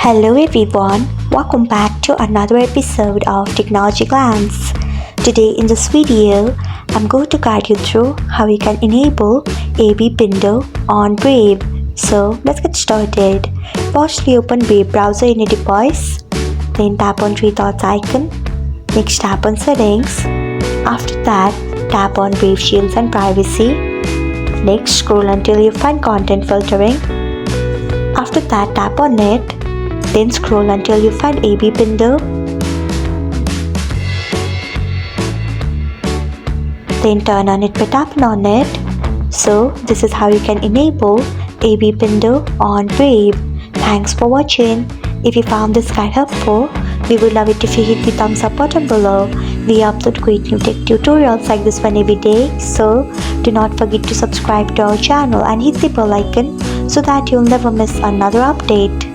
Hello everyone, welcome back to another episode of Technologyglance. Today in this video, I'm going to guide you through how you can enable ABPindo on Brave. So let's get started. Firstly, open Brave browser in your device. Then tap on three dots icon. Next tap on settings. After that, tap on Brave Shields and Privacy. Next, scroll until you find content filtering. After that, tap on it. Then scroll until you find ABPindo. Then turn on it by tapping on it. So this is how you can enable ABPindo on Brave. Thanks for watching. If you found this guide helpful, we would love it if you hit the thumbs up button below. We upload great new tech tutorials like this one every day. So do not forget to subscribe to our channel and hit the bell icon so that you'll never miss another update.